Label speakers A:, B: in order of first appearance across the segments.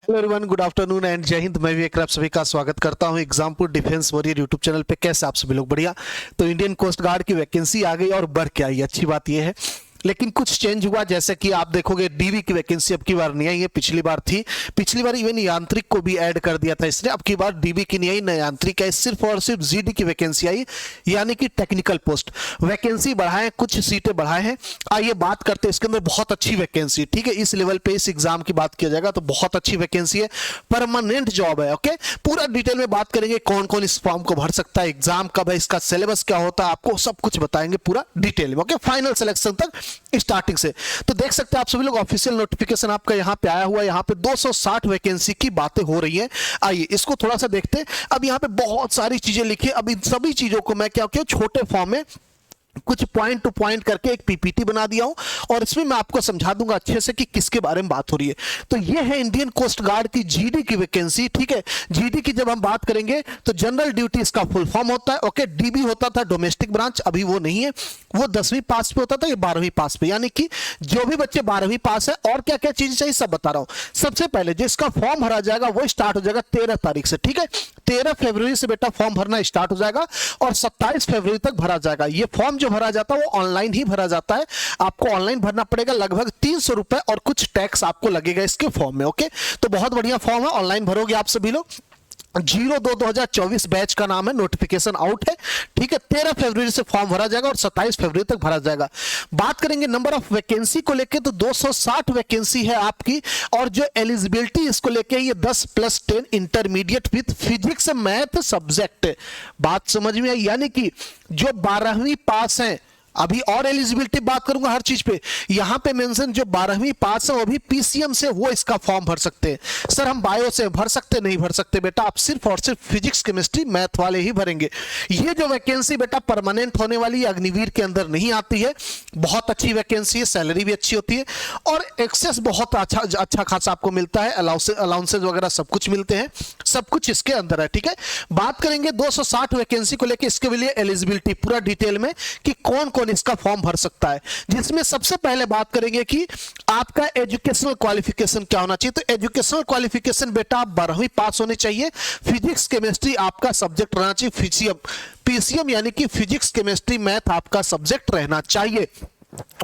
A: Hello everyone, good afternoon and जय हिंद। मैं विवेक, आप सभी का स्वागत करता हूं Exampur defence warrior YouTube channel पे। कैसे आप सभी लोग? बढ़िया। तो इंडियन कोस्ट गार्ड की वैकेंसी आ गई और बढ़ के आई, अच्छी बात यह है। लेकिन कुछ चेंज हुआ, जैसे कि आप देखोगे डीबी की वैकेंसी अब की बार नहीं आई है, पिछली बार थी। पिछली बार इवन यांत्रिक को भी ऐड कर दिया था इसने, अब की बार डीबी की नहीं आई, न यांत्रिक है, सिर्फ और सिर्फ जीडी की वैकेंसी आई, यानी कि टेक्निकल पोस्ट। वैकेंसी बढ़ाए, कुछ सीटें बढ़ाए हैं। आइए बात करते हैं इसके अंदर। बहुत अच्छी वैकेंसी, ठीक है। इस लेवल पे इस एग्जाम की बात किया जाएगा तो बहुत अच्छी वैकेंसी है, परमानेंट जॉब है। ओके, पूरा डिटेल में बात करेंगे, कौन कौन इस फॉर्म को भर सकता है, एग्जाम कब है, इसका सिलेबस क्या होता है, आपको सब कुछ बताएंगे पूरा डिटेल में। ओके, फाइनल सिलेक्शन तक स्टार्टिंग से। तो देख सकते हैं आप सभी लोग, ऑफिशियल नोटिफिकेशन आपका यहाँ पे आया हुआ है। यहाँ पे 260 वैकेंसी की बातें हो रही हैं। आइए इसको थोड़ा सा देखते हैं। अब यहाँ पे बहुत सारी चीजें लिखी, अब इन सभी चीजों को मैं क्या किया, छोटे फॉर्म में कुछ पॉइंट टू पॉइंट करके एक पीपीटी बना दिया हूं, और इसमें मैं आपको समझा दूंगा अच्छे से कि किसके बारे में बात हो रही है। तो ये है इंडियन कोस्ट गार्ड की जीडी की वैकेंसी, ठीक है। जीडी की जब हम बात करेंगे तो जनरल ड्यूटी इसका फुल फॉर्म होता है। ओके, डीबी होता था डोमेस्टिक ब्रांच, अभी वो नहीं है, वो 10वीं पास पे होता था, ये 12वीं पास पे, यानी कि जो भी बच्चे 12वीं पास है। और क्या क्या चीज चाहिए सब बता रहा हूं। सबसे पहले जिसका फॉर्म भरा जाएगा वो स्टार्ट हो जाएगा 13 तारीख से, ठीक है। 13 फरवरी से बेटा फॉर्म भरना स्टार्ट हो जाएगा और 27 फरवरी तक भरा जाएगा। ये फॉर्म जो भरा जाता है वो ऑनलाइन ही भरा जाता है, आपको ऑनलाइन भरना पड़ेगा। लगभग 300 रुपए और कुछ टैक्स आपको लगेगा इसके फॉर्म में। ओके, तो बहुत बढ़िया फॉर्म है, ऑनलाइन भरोगे आप सभी लोग। 02/2024 बैच का नाम है, नोटिफिकेशन आउट है, ठीक है। 13 फरवरी से फॉर्म भरा जाएगा और 27 फरवरी तक भरा जाएगा। बात करेंगे नंबर ऑफ वैकेंसी को लेके, तो 260 वैकेंसी है आपकी। और जो एलिजिबिलिटी इसको लेके, ये 10+10 intermediate with physics math subject. बात समझ में आई? यानी कि जो 12वीं पास है, अभी और एलिजिबिलिटी बात करूंगा हर चीज पे। यहां पे मेंशन जो 12वीं पास है वो भी पीसीएम से, वो इसका फॉर्म भर सकते हैं। सर हम बायो से भर सकते, नहीं भर सकते बेटा, आप सिर्फ और सिर्फ फिजिक्स केमिस्ट्री मैथ वाले ही भरेंगे। ये जो वैकेंसी बेटा परमानेंट होने वाली अग्निवीर के अंदर नहीं आती है। बहुत अच्छी वैकेंसी है, सैलरी भी अच्छी होती है और एक्सेस बहुत अच्छा खासा आपको मिलता है, अलाउंसेज वगैरह सब कुछ मिलते हैं, सब कुछ इसके अंदर है, ठीक है। बात करेंगे 260 वैकेंसी को लेकर, इसके लिए एलिजिबिलिटी पूरा डिटेल में कि कौन कौन इसका फॉर्म भर सकता है। जिसमें सबसे पहले बात करेंगे कि आपका एजुकेशनल क्वालिफिकेशन क्या होना चाहिए। तो एजुकेशनल क्वालिफिकेशन बेटा आप 12वीं पास होने चाहिए, फिजिक्स केमिस्ट्री आपका सब्जेक्ट रहना चाहिए, पीसीएम यानी कि फिजिक्स केमिस्ट्री मैथ आपका सब्जेक्ट रहना चाहिए,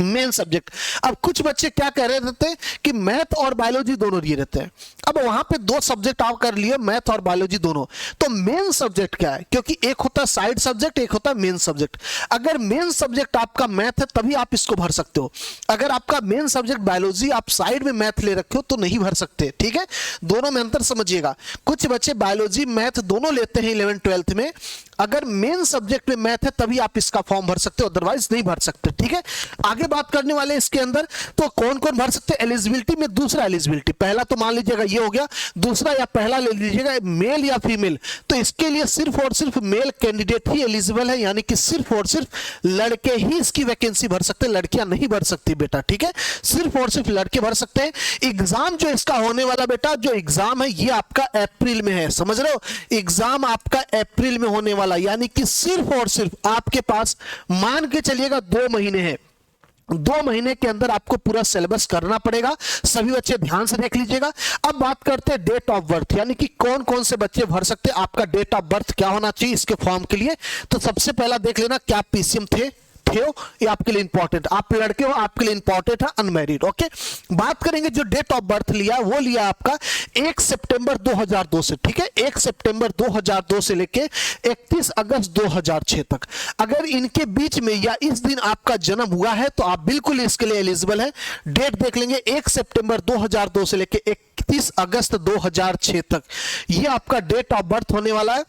A: मेन सब्जेक्ट। अब कुछ बच्चे क्या कह रहे रहते हैं कि मैथ और बायोलॉजी दोनों लिए रहते हैं। अब वहां पे 2 सब्जेक्ट आप कर लिए, मैथ और बायोलॉजी दोनों। तो मेन सब्जेक्ट क्या है? क्योंकि एक होता है साइड सब्जेक्ट, एक होता है मेन सब्जेक्ट। अगर मेन सब्जेक्ट आपका मैथ है तभी आप इसको भर सकते हो। अगर आपका मेन सब्जेक्ट बायोलॉजी, आप साइड में मैथ ले रखे हो तो नहीं भर सकते, ठीक है। दोनों में अंतर समझिएगा। कुछ बच्चे बायोलॉजी मैथ दोनों लेते हैं 11th 12th में। अगर मेन सब्जेक्ट में मैथ है तभी आप इसका फॉर्म भर सकते हो, अदरवाइज नहीं भर सकते, ठीक है। आगे बात करने वाले इसके अंदर, तो कौन कौन भर सकते हैं एलिजिबिलिटी में। दूसरा एलिजिबिलिटी, पहला तो मान लीजिएगा ये हो गया, दूसरा या पहला ले लीजिएगा मेल या फीमेल। तो इसके लिए सिर्फ और सिर्फ मेल कैंडिडेट ही एलिजिबल है, यानी कि सिर्फ और सिर्फ लड़के ही इसकी वैकेंसी भर सकते हैं, लड़कियां नहीं भर सकती बेटा, ठीक है। सिर्फ और सिर्फ लड़के भर सकते हैं। एग्जाम जो इसका होने वाला बेटा, जो एग्जाम है ये आपका अप्रैल में है, समझ रहे हो। एग्जाम आपका अप्रैल में होने वाला, यानी कि सिर्फ और सिर्फ आपके पास मान के चलिएगा 2 महीने हैं। 2 महीने के अंदर आपको पूरा सिलेबस करना पड़ेगा। सभी बच्चे ध्यान से देख लीजिएगा। अब बात करते हैं डेट ऑफ बर्थ, यानी कि कौन कौन से बच्चे भर सकते हैं, आपका डेट ऑफ बर्थ क्या होना चाहिए इसके फॉर्म के लिए। तो सबसे पहला देख लेना, क्या आप पीसीएम थे हो, ये आपके लिए इंपॉर्टेंट। आप लड़के हो, आपके लिए इंपॉर्टेंट है, अनमैरिड। ओके, बात करेंगे जो डेट ऑफ बर्थ लिया वो लिया आपका 1 सितंबर 2002 से, ठीक है। 1 सितंबर 2002 से लेके 31 अगस्त 2006 तक। अगर इनके बीच में या इस दिन आपका जन्म हुआ है तो आप बिल्कुल इसके लिए एलिजिबल है। डेट देख लेंगे, 1 सितंबर 2002 से लेके 31 अगस्त 2006 तक, ये आपका डेट ऑफ बर्थ होने वाला है।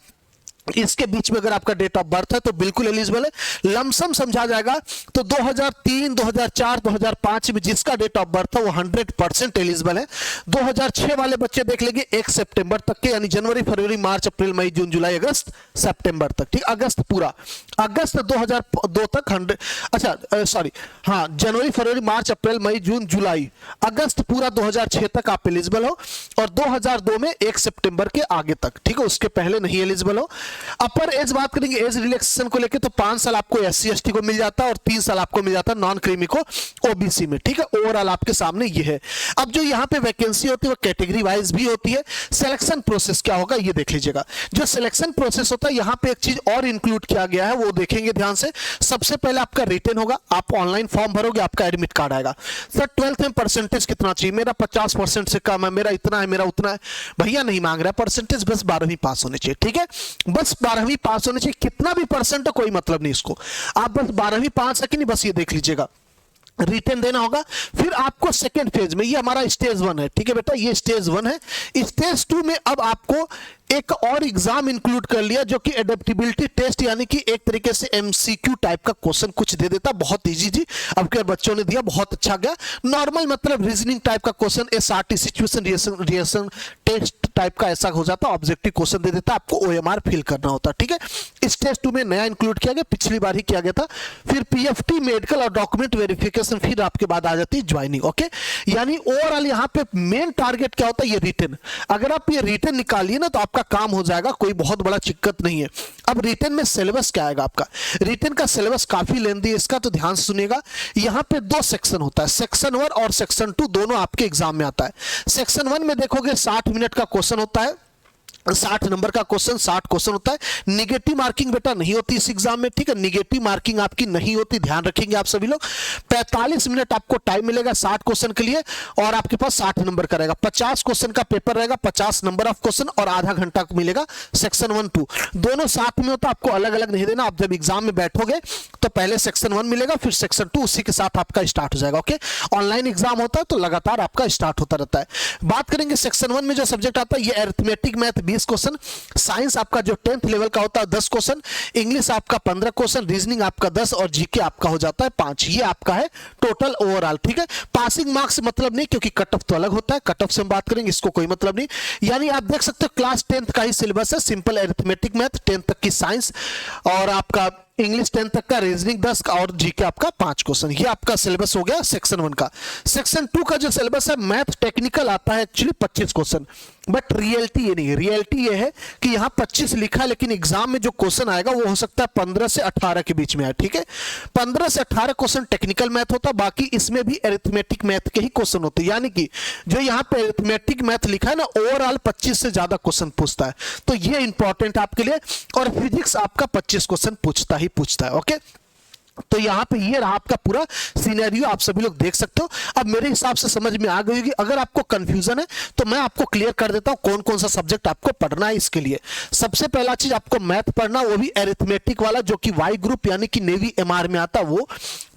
A: इसके बीच में अगर आपका डेट ऑफ बर्थ है तो बिल्कुल एलिजिबल है। लमसम समझा जाएगा तो 2003, 2004, 2005 में जिसका डेट ऑफ बर्थ है वो 100% एलिजिबल है। 2006 वाले बच्चे देख लेंगे 1 सितंबर तक के, यानी जनवरी, फरवरी, मार्च, अप्रैल, मई, जून, जुलाई, अगस्त, सितंबर तक, ठीक। अगस्त पूरा, अगस्त 2002 तक 100, अच्छा सॉरी, हाँ, जनवरी, फरवरी, मार्च, अप्रैल, मई, जून, जुलाई, अगस्त पूरा 2006 तक आप एलिजिबल हो। और 2002 में 1 सितंबर के आगे तक, ठीक है, उसके पहले नहीं एलिजिबल हो। अपर एज बात करेंगे एज रिलैक्सेशन को लेकर, तो 5 साल आपको SC ST को मिल जाता है और 3 साल आपको मिल जाता है नॉन क्रीमी को OBC में, ठीक है। ओवरऑल आपके सामने ये है। अब जो यहाँ पे वैकेंसी होती है वो कैटेगरी वाइज भी होती है। सिलेक्शन प्रोसेस क्या होगा ये देख लीजिएगा। जो सिलेक्शन प्रोसेस होता है यहाँ पे एक चीज और इंक्लूड किया गया है, वो देखेंगे ध्यान से। सबसे पहले आपका रिटन होगा, आप ऑनलाइन फॉर्म भरोगे, आपका एडमिट कार्ड आएगा। सर 12th में परसेंटेज कितना चाहिए? मेरा 50% से कम है, मेरा इतना है, मेरा उतना है। भैया नहीं मांग रहा है परसेंटेज, बस 12वीं पास होनी चाहिए, ठीक है। बस 12वीं पास होनी चाहिए, कितना भी परसेंट है कोई मतलब नहीं इसको, आप बस 12वीं पास है कि नहीं, बस ये देख लीजिएगा। रिटर्न देना होगा। फिर आपको सेकेंड फेज में, ये हमारा स्टेज 1 है, ठीक है बेटा, ये स्टेज 1 है। स्टेज 2 में अब आपको एक और एग्जाम इंक्लूड कर लिया जो कि एडेप्टेबिलिटी टेस्ट, यानी कि एक तरीके से MCQ टाइप का क्वेश्चन कुछ दे देता, बहुत इजी जी। अब के बच्चों ने दिया, बहुत अच्छा गया। नॉर्मल मतलब रीजनिंग टाइप का question, SRT situation reaction test type का ऐसा हो जाता, ऑब्जेक्टिव क्वेश्चन दे देता, आपको OMR फिल करना होता, ठीक है। स्टेज 2 में नया इंक्लूड किया गया, पिछली बार ही किया गया था। फिर PFT मेडिकल और डॉक्यूमेंट वेरिफिकेशन, फिर आपके बाद आ जाती है ज्वाइनिंग, ओके। यानी ओवरऑल यहाँ पे मेन टारगेट क्या होता है, ये रिटन। अगर आप ये रिटन निकालिए ना तो आपका काम हो जाएगा, कोई बहुत बड़ा दिक्कत नहीं है। अब रिटन में सिलेबस क्या आएगा आपका? रिटन का सिलेबस काफी लेंथी है इसका, तो ध्यान से सुनिएगा। यहाँ पे 2 सेक्शन होता है, सेक्शन 1 और सेक्शन 2, दोनों आपके एग्जाम में आता है। सेक्शन 1 में देखोगे 60 मिनट का क्वेश्चन होता है, 60 नंबर का क्वेश्चन, 60 क्वेश्चन होता है। निगेटिव मार्किंग बेटा नहीं होती इस एग्जाम में, ठीक है। निगेटिव मार्किंग आपकी नहीं होती, ध्यान रखेंगे आप सभी लोग। 45 मिनट आपको टाइम मिलेगा 60 क्वेश्चन के लिए, और आपके पास 60 नंबर का रहेगा। 50 क्वेश्चन का पेपर रहेगा, 50 नंबर ऑफ क्वेश्चन, और आधा घंटा मिलेगा सेक्शन 1 2 दोनों साथ में होता है, आपको अलग अलग नहीं देना। आप जब एग्जाम में बैठोगे तो पहले सेक्शन 1 मिलेगा, फिर सेक्शन 2 उसी के साथ आपका स्टार्ट हो जाएगा, ओके। ऑनलाइन एग्जाम होता है तो लगातार आपका स्टार्ट होता रहता है। बात करेंगे सेक्शन 1 में जो सब्जेक्ट आता है, ये अरिथमेटिक मैथ 20 क्वेश्चन, साइंस आपका जो 10th लेवल का होता है 10 क्वेश्चन, इंग्लिश आपका 15 क्वेश्चन, रीजनिंग आपका 10 और जीके आपका हो जाता है 5। ये आपका है टोटल ओवरऑल, ठीक है। पासिंग मार्क्स मतलब नहीं, क्योंकि कट ऑफ तो अलग होता है, कट ऑफ से हम बात करेंगे, इसको कोई मतलब नहीं। यानी आप देख सकते हो क्लास 10th का ही सिलेबस है, सिंपल अरिथमेटिक मैथ 10th तक की साइंस, और आपका इंग्लिश 10 तक का, रीजनिंग 10 का, और जीके आपका 5 क्वेश्चन। ये आपका सिलेबस हो गया सेक्शन 1 का। सेक्शन 2 का जो सिलेबस है, मैथ टेक्निकल आता है एक्चुअली 25 क्वेश्चन, बट रियलिटी ये नहीं है। रियलिटी ये है कि यहाँ 25 लिखा है, लेकिन एग्जाम में जो क्वेश्चन आएगा वो हो सकता है 15 से 18 के बीच में आए, ठीक है। 15 से 18 क्वेश्चन टेक्निकल मैथ होता है, बाकी इसमें भी अरिथमेटिक मैथ के ही क्वेश्चन होते हैं। यानी कि जो यहाँ पे अरिथमेटिक मैथ लिखा है ना, ओवरऑल 25 से ज्यादा क्वेश्चन पूछता है, तो ये इंपॉर्टेंट आपके लिए। और फिजिक्स आपका 25 क्वेश्चन पूछता है, ओके। तो यहां पे ये रहा आपका पूरा सिनेरियो, आप सभी लोग देख सकते हो। अब मेरे हिसाब से समझ में आ गई होगी। अगर आपको कंफ्यूजन है तो मैं आपको क्लियर कर देता हूं कौन कौन सा सब्जेक्ट आपको पढ़ना है। इसके लिए सबसे पहला चीज आपको मैथ पढ़ना, वो भी अरिथमेटिक वाला, जो कि वाई ग्रुप यानी कि नेवी MR में आता वो।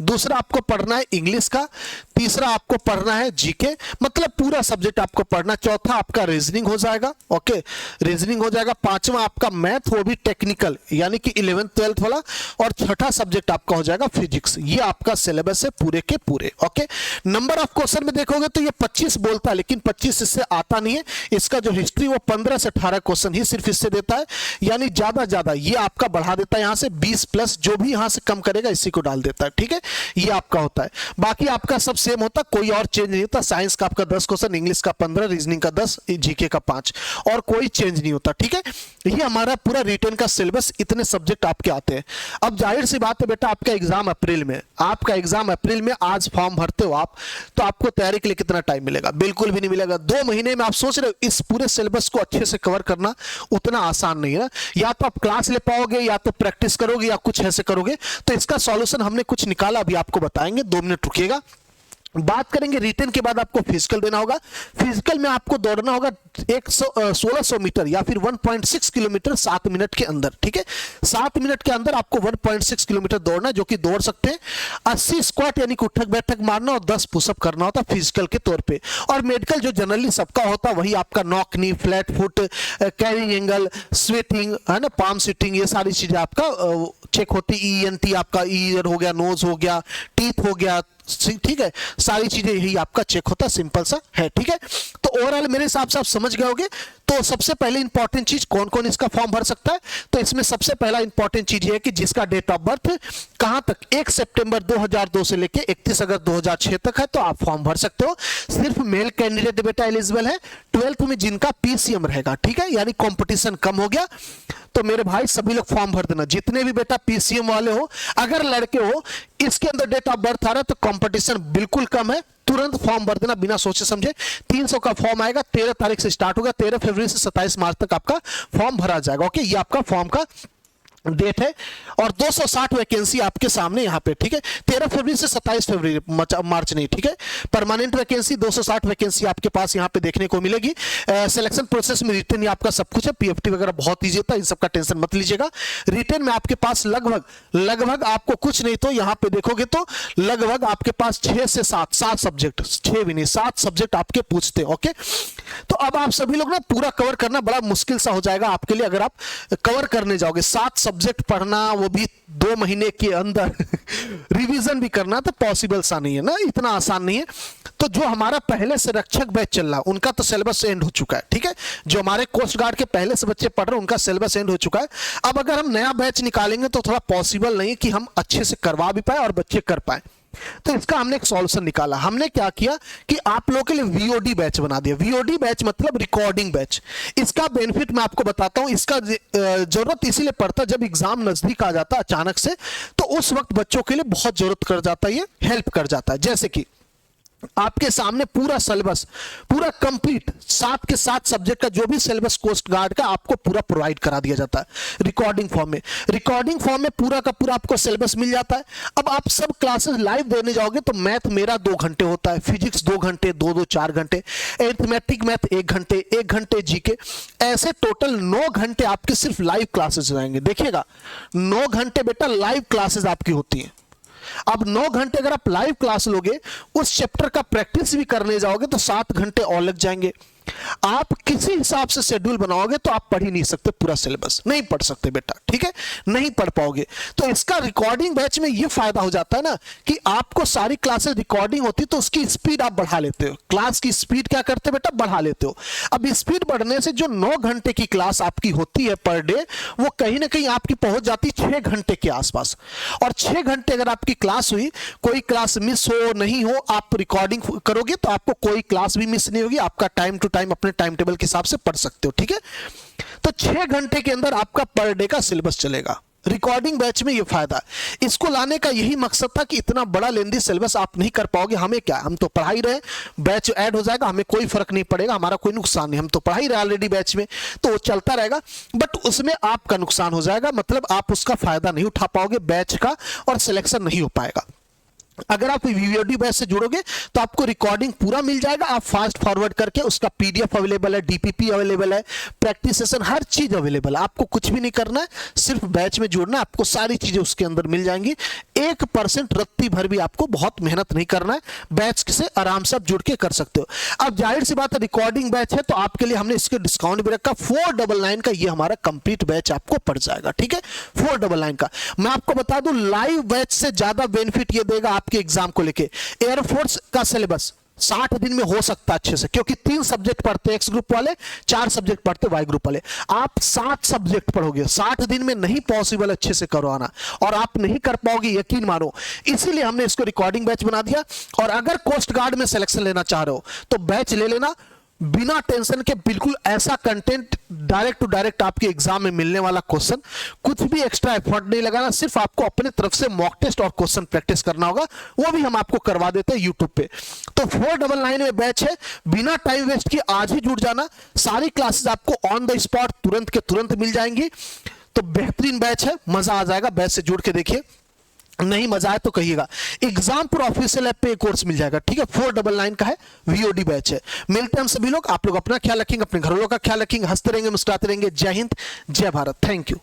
A: दूसरा आपको पढ़ना है इंग्लिश का। तीसरा आपको पढ़ना है जीके, मतलब पूरा सब्जेक्ट आपको पढ़ना। चौथा आपका रीजनिंग हो जाएगा, ओके, रीजनिंग हो जाएगा। पांचवा आपका मैथ, वो भी टेक्निकल यानी कि 11th 12th वाला। और छठा सब्जेक्ट आपका हो जाएगा फिजिक्स। ये आपका सिलेबस है पूरे के पूरे, ओके। नंबर ऑफ क्वेश्चन में देखोगे तो ये 25 बोलता है, लेकिन 25 इससे आता नहीं है। इसका जो हिस्ट्री वो 15 से 18 क्वेश्चन ही सिर्फ इससे देता है, यानी ज्यादा ये आपका बढ़ा देता है। यहां से 20 प्लस जो भी यहां से कम करेगा इसी को डाल देता है, ठीक है। ये आपका होता है। बाकी आपका सब सेम होता, कोई और चेंज नहीं होता। साइंस का आपका 10 क्वेश्चन, इंग्लिश का 15, रीजनिंग का 10, जीके का 5, और कोई चेंज नहीं होता, ठीक है। ये हमारा पूरा रिटर्न का सिलेबस, इतने सब्जेक्ट आपके आते हैं। अब जाहिर सी बात है बेटा, आपका एग्जाम अप्रैल में, आपका एग्जाम अप्रैल में, आज फॉर्म भरते हो आप, तो आपको तैयारी के लिए कितना टाइम मिलेगा? बिल्कुल भी नहीं मिलेगा। 2 महीने में आप सोच रहे हो इस पूरे सिलेबस को अच्छे से कवर करना उतना आसान नहीं है। या तो आप क्लास ले पाओगे, या तो प्रैक्टिस करोगे, या कुछ ऐसे करोगे। तो इसका सॉल्यूशन हमने कुछ निकाला, अभी आपको बताएंगे, 2 मिनट रुकिएगा। बात करेंगे रिटर्न के बाद आपको फिजिकल देना होगा। फिजिकल में आपको दौड़ना होगा 1600 मीटर या फिर 1.6 किलोमीटर 7 मिनट के अंदर, ठीक है। 7 मिनट के अंदर आपको 1.6 किलोमीटर दौड़ना, जो कि दौड़ सकते हैं। 80 स्क्वाट यानी कि उठक बैठक मारना, और 10 पुशअप करना होता है फिजिकल के तौर पे। और मेडिकल जो जनरली सबका होता है वही आपका knock knee, flat foot, carrying angle, sweating है ना, पाम सिटिंग, ये सारी चीजें आपका चेक होती। ENT आपका ईयर हो गया, नोज हो गया, टीथ हो गया, ठीक है, सारी चीजें यही आपका चेक होता है, सिंपल सा है। ठीक है, तो ओवरऑल मेरे हिसाब से आप समझ गए होंगे। तो सबसे पहले इंपॉर्टेंट चीज, कौन कौन इसका फॉर्म भर सकता है, तो इसमें सबसे पहला इंपॉर्टेंट चीज ये है कि जिसका डेट ऑफ बर्थ कहां तक 1 सितंबर 2002 से लेके 31 अगस्त 2006 तक है, तो आप फॉर्म भर सकते हो। सिर्फ मेल कैंडिडेट बेटा एलिजिबल है, 12th में जिनका पीसीएम रहेगा। ठीक है, यानी कंपटीशन कम हो गया, तो मेरे भाई सभी लोग फॉर्म भर देना, जितने भी बेटा पीसीएम वाले हो, अगर लड़के हो, इसके अंदर डेट ऑफ बर्थ आ रहा है तो कंपटीशन बिल्कुल कम है, तुरंत फॉर्म भर देना बिना सोचे समझे। 300 का फॉर्म आएगा, 13 तारीख से स्टार्ट होगा, 13 फरवरी से 27 मार्च तक आपका फॉर्म भरा जाएगा। ओके, ये आपका फॉर्म का डेट है, और 260 वैकेंसी आपके सामने यहाँ पे। ठीक है, 13 फरवरी से 27 फरवरी, मार्च नहीं। ठीक है, परमानेंट वैकेंसी 260 वैकेंसी आपके पास यहाँ पे देखने को मिलेगी। सिलेक्शन प्रोसेस में रिटर्न आपका सब कुछ है, पीएफटी वगैरह बहुत ईजी होता है, इन सबका टेंशन मत लीजिएगा। रिटर्न में आपके पास लगभग आपको कुछ नहीं तो यहाँ पे देखोगे तो लगभग आपके पास 6 से 7 सब्जेक्ट, 6 भी नहीं 7 सब्जेक्ट आपके पूछते हैं। ओके, तो अब आप सभी लोग ना पूरा कवर करना बड़ा मुश्किल सा हो जाएगा आपके लिए, अगर आप कवर करने जाओगे। 7 सब्जेक्ट पढ़ना, वो भी 2 महीने के अंदर रिवीजन भी करना, तो पॉसिबल सा नहीं है ना, इतना आसान नहीं है। तो जो हमारा पहले से रक्षक बैच चल रहा, उनका तो सिलेबस एंड हो चुका है। ठीक है, जो हमारे कोस्ट गार्ड के पहले से बच्चे पढ़ रहे हैं, उनका सिलेबस एंड हो चुका है। अब अगर हम नया बैच निकालेंगे तो थोड़ा पॉसिबल नहीं है कि हम अच्छे से करवा भी पाए और बच्चे कर पाए। तो इसका हमने एक सॉल्यूशन निकाला। हमने क्या किया कि आप लोगों के लिए वीओडी बैच बना दिया। वीओडी बैच मतलब रिकॉर्डिंग बैच। इसका बेनिफिट मैं आपको बताता हूं। इसका जरूरत इसीलिए पड़ता है जब एग्जाम नजदीक आ जाता है अचानक से, तो उस वक्त बच्चों के लिए बहुत जरूरत कर जाता है, ये हेल्प कर जाता है। जैसे कि आपके सामने पूरा सिलेबस, पूरा कंप्लीट 7 के 7 सब्जेक्ट का जो भी सिलेबस कोस्ट गार्ड का आपको पूरा प्रोवाइड करा दिया जाता है रिकॉर्डिंग फॉर्म में। रिकॉर्डिंग फॉर्म में पूरा का पूरा आपको सिलेबस मिल जाता है। अब आप सब क्लासेस लाइव देने जाओगे तो मैथ मेरा 2 घंटे होता है, फिजिक्स 2 घंटे, 2 4 घंटे, अरिथमेटिक मैथ 1 घंटे, 1 घंटे जीके, ऐसे टोटल 9 घंटे आपके सिर्फ लाइव क्लासेस रहेंगे। देखिएगा 9 घंटे बेटा लाइव क्लासेस आपकी होती हैं। अब 9 घंटे अगर आप लाइव क्लास लोगे, उस चैप्टर का प्रैक्टिस भी करने जाओगे तो 7 घंटे और लग जाएंगे। आप किसी हिसाब से शेड्यूल बनाओगे तो आप पढ़ ही नहीं सकते, पूरा सिलेबस नहीं पढ़ सकते बेटा। ठीक है, नहीं पढ़ पाओगे। तो इसका रिकॉर्डिंग बैच में ये फायदा हो जाता है ना कि आपको सारी क्लासेस रिकॉर्डिंग होती, तो उसकी स्पीड आप बढ़ा लेते हो। क्लास की स्पीड क्या करते बेटा, बढ़ा लेते हो। अब स्पीड बढ़ने से जो 9 घंटे की क्लास आपकी होती है पर डे, वो कहीं ना कहीं आपकी पहुंच जाती 6 घंटे के आसपास। और 6 घंटे अगर आपकी क्लास हुई, कोई क्लास मिस हो नहीं हो, आप रिकॉर्डिंग करोगे तो आपको कोई क्लास भी मिस नहीं होगी। आपका टाइम टू टाइम अपने टाइम टेबल के हिसाब से पढ़ सकते हो। ठीक है, तो 6 घंटे के अंदर आपका पर डे का सिलेबस चलेगा। रिकॉर्डिंग बैच में ये फायदा है। इसको लाने का यही मकसद था कि इतना बड़ा लेंदी सिलेबस आप नहीं कर पाओगे। हमें क्या, हम तो पढ़ा ही रहे, बैच ऐड हो जाएगा, हमें कोई फर्क नहीं पड़ेगा, हमारा कोई नुकसान नहीं, हम तो पढ़ा ही रहे ऑलरेडी बैच में, तो वो चलता रहेगा। बट उसमें आपका नुकसान हो जाएगा, मतलब आप उसका फायदा नहीं उठा पाओगे बैच का, और सिलेक्शन नहीं हो पाएगा। अगर आप वीओडी बैच से जुड़ोगे तो आपको रिकॉर्डिंग पूरा मिल जाएगा, आप फास्ट फॉरवर्ड करके उसका पीडीएफ अवेलेबल है, डीपीपी अवेलेबल है, प्रैक्टिस सेशन, हर चीज अवेलेबल है। आपको कुछ भी नहीं करना है, सिर्फ बैच में जुड़ना है, आपको सारी चीजें उसके अंदर मिल जाएंगी। 1% रत्ती भर भी आपको बहुत मेहनत नहीं करना है, बैच से आराम से आप जुड़ के कर सकते हो। अब जाहिर सी बात है रिकॉर्डिंग बैच है तो आपके लिए हमने इसके डिस्काउंट भी रखा। 499 का ये हमारा कंप्लीट बैच आपको पड़ जाएगा। ठीक है, 499 का। मैं आपको बता दूं लाइव बैच से ज्यादा बेनिफिट ये देगा आपके एग्जाम को लेके। एयरफोर्स का सिलेबस 60 दिन में हो सकता है अच्छे से, क्योंकि 3 सब्जेक्ट पढ़ते एक्स ग्रुप वाले, 4 सब्जेक्ट पढ़ते वाई ग्रुप वाले। आप 7 सब्जेक्ट पढ़ोगे, 60 दिन में नहीं पॉसिबल अच्छे से करवाना, और आप नहीं कर पाओगे, यकीन मानो। इसीलिए हमने इसको रिकॉर्डिंग बैच बना दिया। और अगर कोस्ट गार्ड में सिलेक्शन लेना चाह रहे हो तो बैच ले लेना, बिना टेंशन के। बिल्कुल ऐसा कंटेंट, डायरेक्ट टू डायरेक्ट आपके एग्जाम में मिलने वाला क्वेश्चन, कुछ भी एक्स्ट्रा एफर्ट नहीं लगाना, सिर्फ आपको अपने तरफ से मॉक टेस्ट और क्वेश्चन प्रैक्टिस करना होगा, वो भी हम आपको करवा देते हैं यूट्यूब पे। तो 499 में बैच है, बिना टाइम वेस्ट किए आज ही जुड़ जाना। सारी क्लासेस आपको ऑन द स्पॉट तुरंत के तुरंत मिल जाएंगी। तो बेहतरीन बैच है, मजा आ जाएगा, बैच से जुड़ के देखिए। नहीं मजा आए तो कहिएगा। एग्जामपुर ऑफिशियल ऐप पे एक कोर्स मिल जाएगा। ठीक है, 499 का है, वीओडी बैच है। मिलते हैं हम सभी लोग। आप लोग अपना ख्याल रखेंगे, अपने घर वालों का ख्याल रखेंगे, हंसते रहेंगे, मुस्कुराते रहेंगे। जय हिंद, जय भारत, थैंक यू।